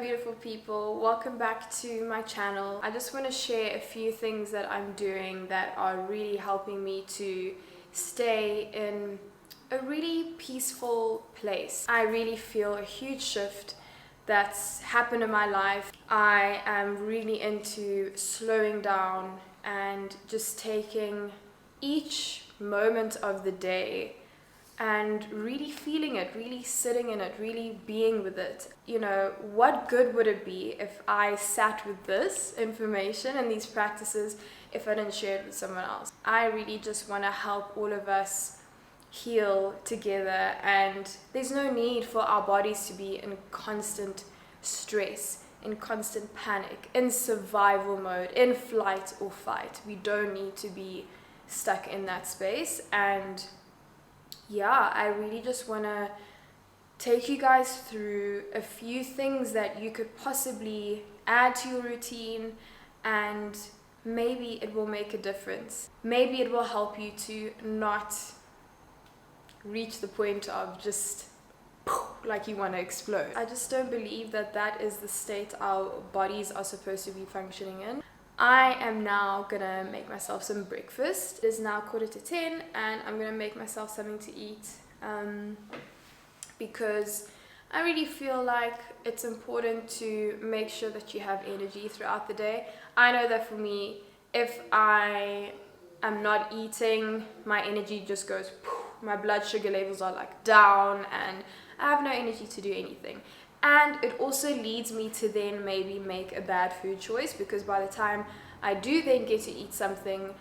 beautiful people, welcome back to my channel. I just want to share a few things that I'm doing that are really helping me to stay in a really peaceful place. I really feel a huge shift that's happened in my life. I am really into slowing down and just taking each moment of the day and really feeling it, really sitting in it, really being with it. You know, what good would it be if I sat with this information and these practices if I didn't share it with someone else? I really just want to help all of us heal together, and there's no need for our bodies to be in constant stress, in constant panic, in survival mode, in flight or fight. We don't need to be stuck in that space. And yeah, I really just want to take you guys through a few things that you could possibly add to your routine, and maybe it will make a difference. Maybe it will help you to not reach the point of just like you want to explode. I just don't believe that that is the state our bodies are supposed to be functioning in. I am now gonna make myself some breakfast. It is now 10:15 and I'm gonna make myself something to eat because I really feel like it's important to make sure that you have energy throughout the day. I know that for me, if I am not eating, my energy just goes, my blood sugar levels are like down and I have no energy to do anything. And it also leads me to then maybe make a bad food choice, because by the time I do then get to eat something,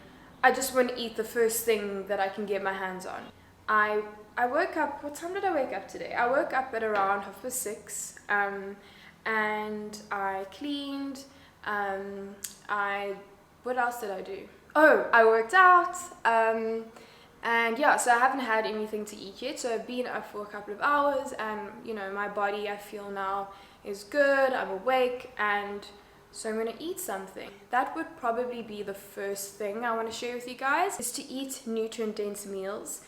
I just want to eat the first thing that I can get my hands on. I woke up, what time did I wake up today? I woke up at around 6:30 and I cleaned. What else did I do? Oh, I worked out. And yeah, so I haven't had anything to eat yet, so I've been up for a couple of hours, and you know, my body, I feel now, is good, I'm awake, and so I'm going to eat something. That would probably be the first thing I want to share with you guys, is to eat nutrient-dense meals,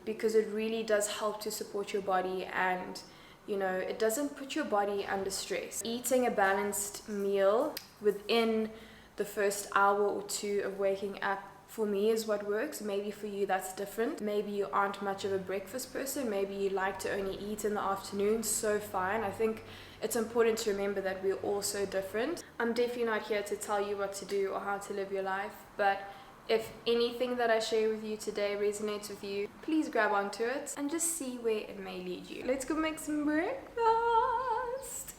because it really does help to support your body, and you know, it doesn't put your body under stress. Eating a balanced meal within the first hour or two of waking up, for me, is what works. Maybe for you that's different. Maybe you aren't much of a breakfast person. Maybe you like to only eat in the afternoon. So fine. I think it's important to remember that we're all so different. I'm definitely not here to tell you what to do or how to live your life, but if anything that I share with you today resonates with you, please grab onto it and just see where it may lead you. Let's go make some breakfast.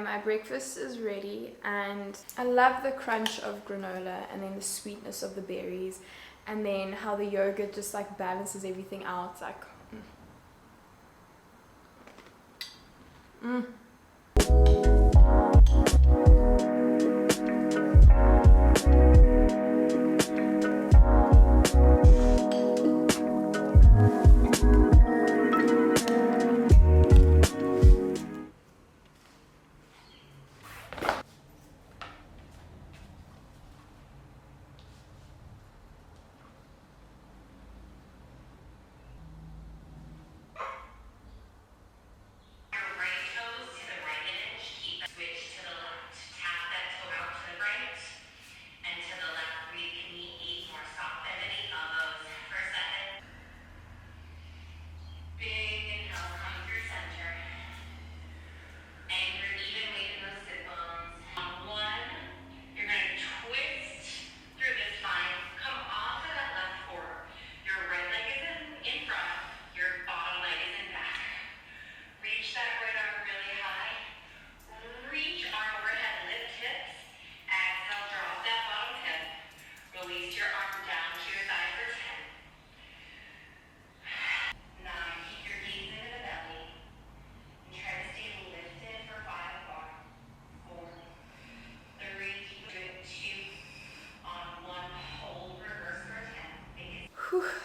My breakfast is ready, and I love the crunch of granola and then the sweetness of the berries, and then how the yogurt just like balances everything out. Like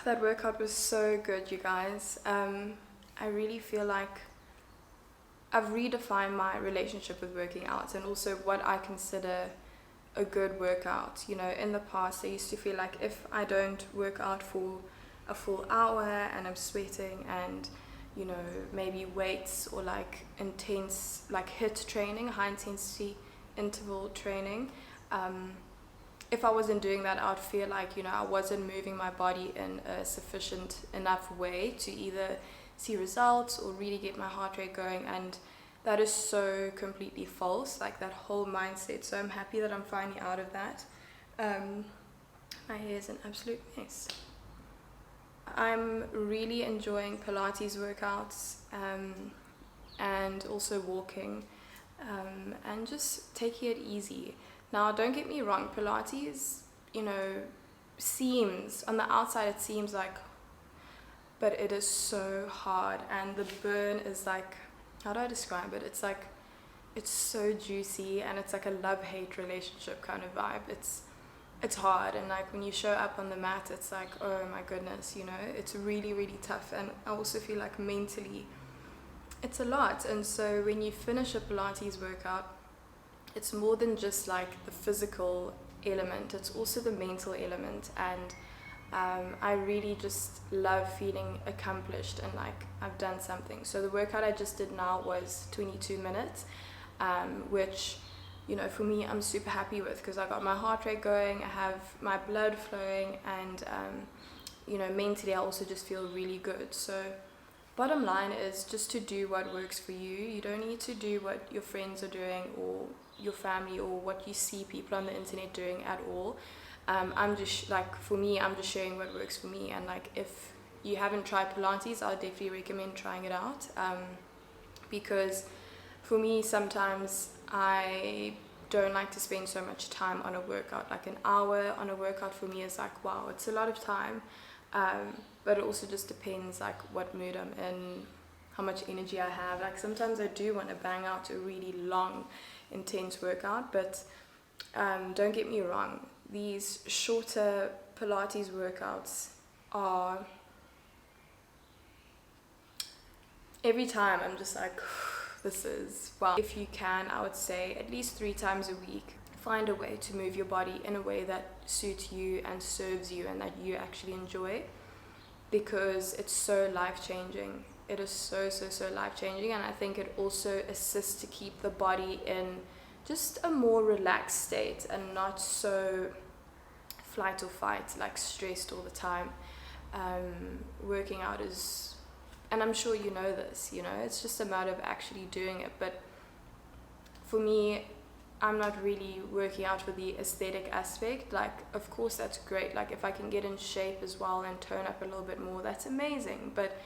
That workout was so good, you guys. I really feel like I've redefined my relationship with working out and also what I consider a good workout. You know, in the past I used to feel like if I don't work out for a full hour and I'm sweating and, you know, maybe weights or like intense, like HIIT training, high intensity interval training, if I wasn't doing that, I would feel like, you know, I wasn't moving my body in a sufficient enough way to either see results or really get my heart rate going. And that is so completely false, like that whole mindset. So I'm happy that I'm finally out of that. My hair is an absolute mess. I'm really enjoying Pilates workouts, and also walking, and just taking it easy. Now, don't get me wrong, Pilates, you know, seems, on the outside it seems like, but it is so hard, and the burn is like, how do I describe it? It's like, it's so juicy, and it's like a love-hate relationship kind of vibe. It's hard, and like when you show up on the mat, it's like, oh my goodness, you know, it's really, really tough. And I also feel like mentally, it's a lot. And so when you finish a Pilates workout, it's more than just like the physical element, it's also the mental element. And I really just love feeling accomplished and like I've done something. So the workout I just did now was 22 minutes, which, you know, for me, I'm super happy with, because I got my heart rate going, I have my blood flowing, and you know, mentally I also just feel really good. So bottom line is just to do what works for you. You don't need to do what your friends are doing or your family or what you see people on the internet doing at all. I'm just like, for me, I'm just sharing what works for me. And like, if you haven't tried Pilates, I would definitely recommend trying it out, because for me, sometimes I don't like to spend so much time on a workout. Like an hour on a workout for me is like, wow, it's a lot of time. But it also just depends like what mood I'm in, how much energy I have. Like sometimes I do want to bang out a really long, intense workout, but don't get me wrong, these shorter Pilates workouts are, every time I'm just like, this is wow. If you can, I would say at least 3 times a week, find a way to move your body in a way that suits you and serves you and that you actually enjoy, because it's so life-changing. It is so life-changing, and I think it also assists to keep the body in just a more relaxed state and not so flight or fight, like stressed all the time. Working out is, and I'm sure you know this, you know, it's just a matter of actually doing it. But for me, I'm not really working out for the aesthetic aspect. Like, of course that's great, like if I can get in shape as well and tone up a little bit more, that's amazing. But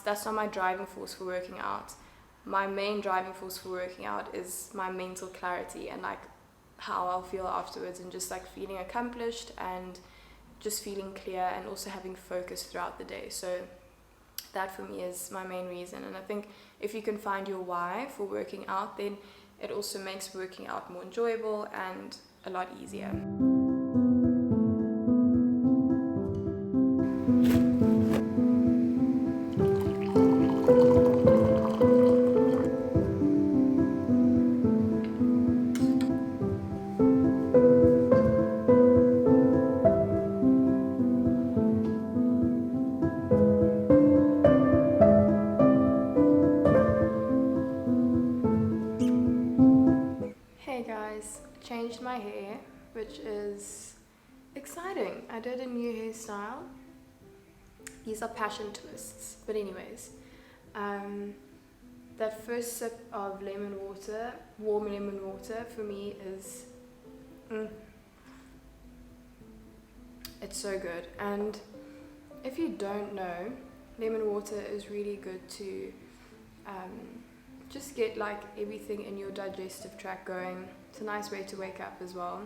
that's not my driving force for working out. My main driving force for working out is my mental clarity and like how I'll feel afterwards, and just like feeling accomplished and just feeling clear and also having focus throughout the day. So that for me is my main reason. And I think if you can find your why for working out, then it also makes working out more enjoyable and a lot easier. Hey guys, changed my hair, which is exciting. I did a new hairstyle. These are passion twists, but anyways, that first sip of lemon water, warm lemon water, for me is it's so good. And if you don't know, lemon water is really good to just get like everything in your digestive tract going. It's a nice way to wake up as well.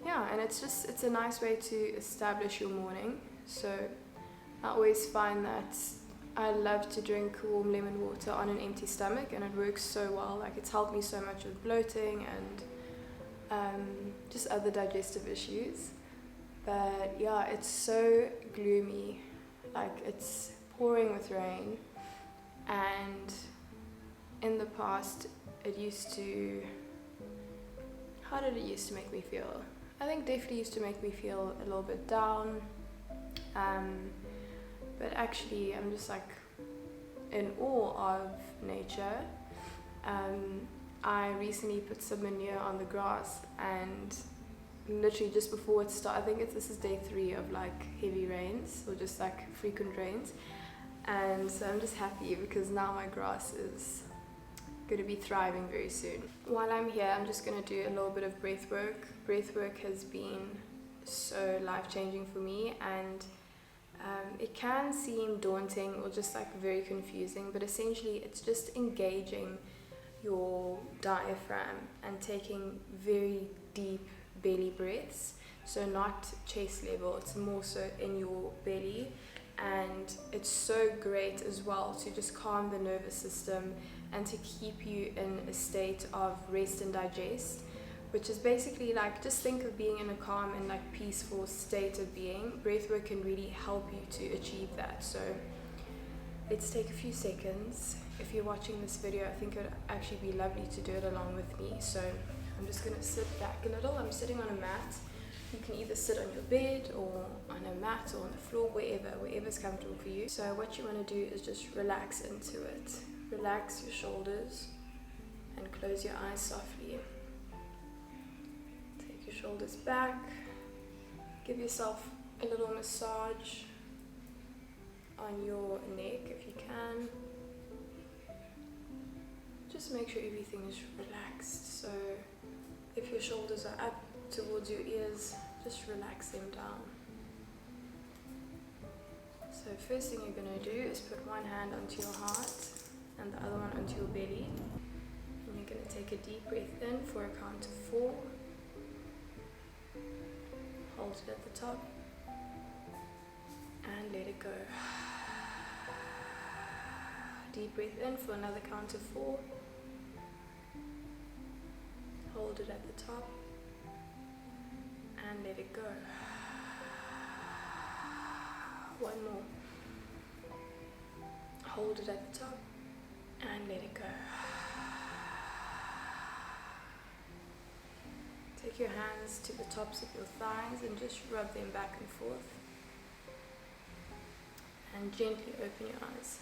Yeah, and it's a nice way to establish your morning. So I always find that I love to drink warm lemon water on an empty stomach, and it works so well. Like, it's helped me so much with bloating and just other digestive issues. But yeah, it's so gloomy, like it's pouring with rain, and in the past it used to, how did it used to make me feel? I think definitely used to make me feel a little bit down, but actually I'm just like in awe of nature. I recently put some manure on the grass, and literally just before it started, I think this is day 3 of like heavy rains or just like frequent rains, and so I'm just happy because now my grass is going to be thriving very soon. While I'm here, I'm just going to do a little bit of breath work. Breath work has been so life-changing for me, and it can seem daunting or just like very confusing, but essentially it's just engaging your diaphragm and taking very deep belly breaths. So not chest level, it's more so in your belly, and it's so great as well to just calm the nervous system and to keep you in a state of rest and digest, which is basically like, just think of being in a calm and like peaceful state of being. Breathwork can really help you to achieve that. So let's take a few seconds. If you're watching this video, I think it would actually be lovely to do it along with me. So I'm just going to sit back a little. I'm sitting on a mat. You can either sit on your bed or on a mat or on the floor, wherever's comfortable for you. So what you want to do is just relax into it. Relax your shoulders and close your eyes softly. Take your shoulders back. Give yourself a little massage on your neck if you can. Just make sure everything is relaxed. So if your shoulders are up towards your ears, just relax them down. So first thing you're going to do is put one hand onto your heart and the other one onto your belly. And you're going to take a deep breath in for a count of 4. Hold it at the top and let it go. Deep breath in for another count of 4. Hold it at the top and let it go. One more. Hold it at the top and let it go. Take your hands to the tops of your thighs and just rub them back and forth. And gently open your eyes.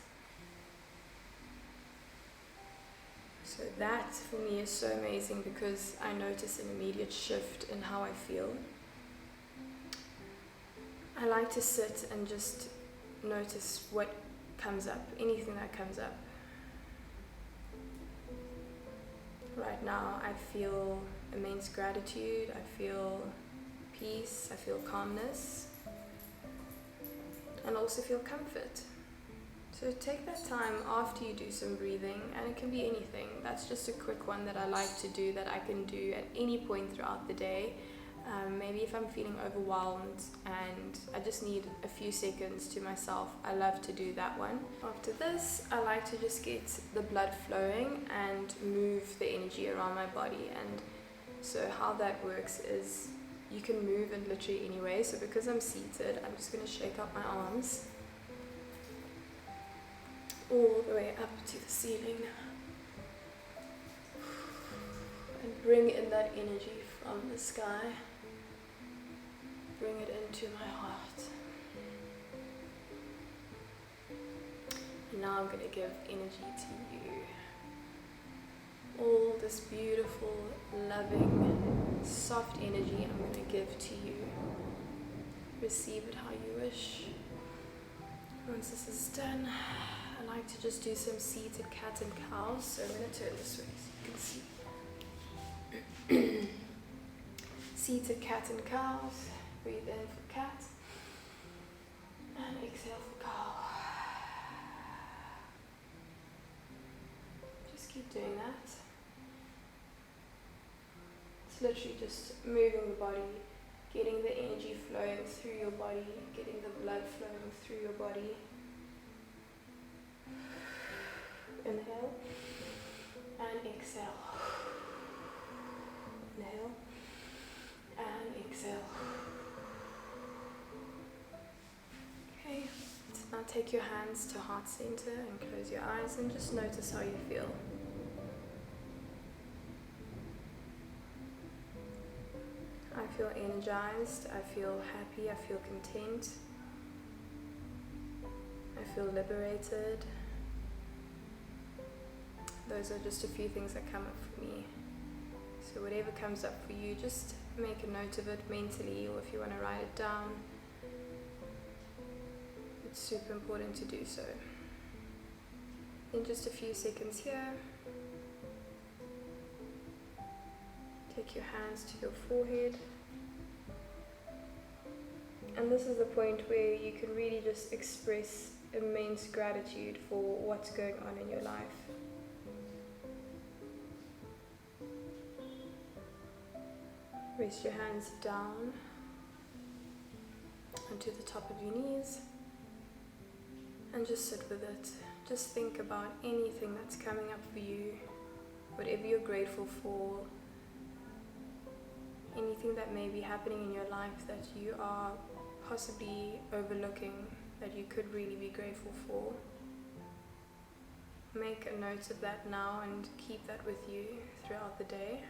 So that for me is so amazing because I notice an immediate shift in how I feel. I like to sit and just notice what comes up, anything that comes up. Right now I feel immense gratitude, I feel peace, I feel calmness, and also feel comfort. So take that time after you do some breathing, and it can be anything. That's just a quick one that I like to do, that I can do at any point throughout the day. Maybe if I'm feeling overwhelmed and I just need a few seconds to myself, I love to do that one. After this, I like to just get the blood flowing and move the energy around my body. And so how that works is you can move in literally any way. So because I'm seated, I'm just going to shake out my arms all the way up to the ceiling and bring in that energy from the sky. Bring it into my heart. And now I'm going to give energy to you. All this beautiful, loving, soft energy I'm going to give to you. Receive it how you wish. Once this is done, I like to just do some seated cat and cows. So I'm going to turn this way so you can see. Seated cat and cows. Breathe in for cat and exhale for cow. Just keep doing that. It's literally just moving the body, getting the energy flowing through your body, getting the blood flowing through your body. Inhale and exhale. Inhale and exhale. take your hands to heart center and close your eyes and just notice how you feel. I feel energized, I feel happy, I feel content, I feel liberated. Those are just a few things that come up for me. So whatever comes up for you, just make a note of it mentally, or if you want to write it down. It's super important to do so. In just a few seconds here, take your hands to your forehead. And this is the point where you can really just express immense gratitude for what's going on in your life. Rest your hands down onto the top of your knees and just sit with it. Just think about anything that's coming up for you, whatever you're grateful for, anything that may be happening in your life that you are possibly overlooking that you could really be grateful for. Make a note of that now and keep that with you throughout the day.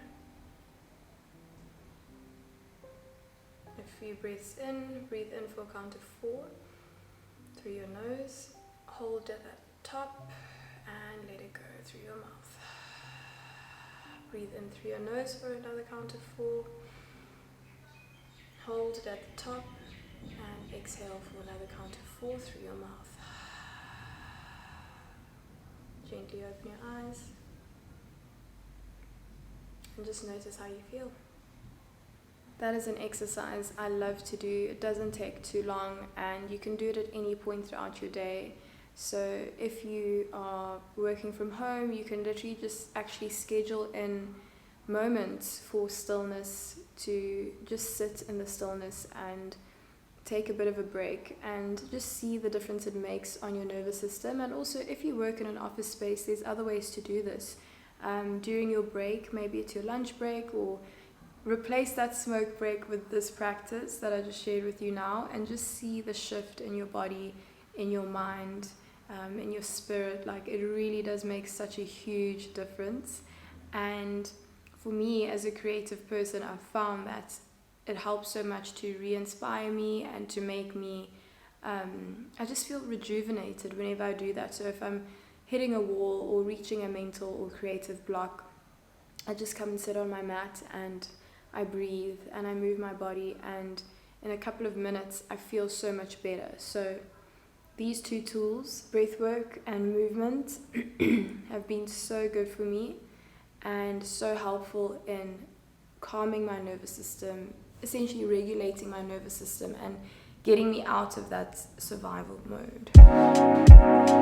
A few breaths in, breathe in for a count of 4 through your nose, hold at the top and let it go through your mouth. Breathe in through your nose for another count of 4, hold it at the top and exhale for another count of 4 through your mouth. Gently open your eyes and just notice how you feel. That is an exercise I love to do. It doesn't take too long and you can do it at any point throughout your day. So if you are working from home, you can literally just actually schedule in moments for stillness, to just sit in the stillness and take a bit of a break and just see the difference it makes on your nervous system. And also if you work in an office space, there's other ways to do this. During your break, maybe it's your lunch break, or replace that smoke break with this practice that I just shared with you now, and just see the shift in your body, in your mind, in your spirit. Like, it really does make such a huge difference. And for me as a creative person, I've found that it helps so much to re-inspire me and to make me, I just feel rejuvenated whenever I do that. So if I'm hitting a wall or reaching a mental or creative block, I just come and sit on my mat and I breathe and I move my body, and in a couple of minutes I feel so much better. So these two tools, breathwork and movement, have been so good for me and so helpful in calming my nervous system, essentially regulating my nervous system and getting me out of that survival mode.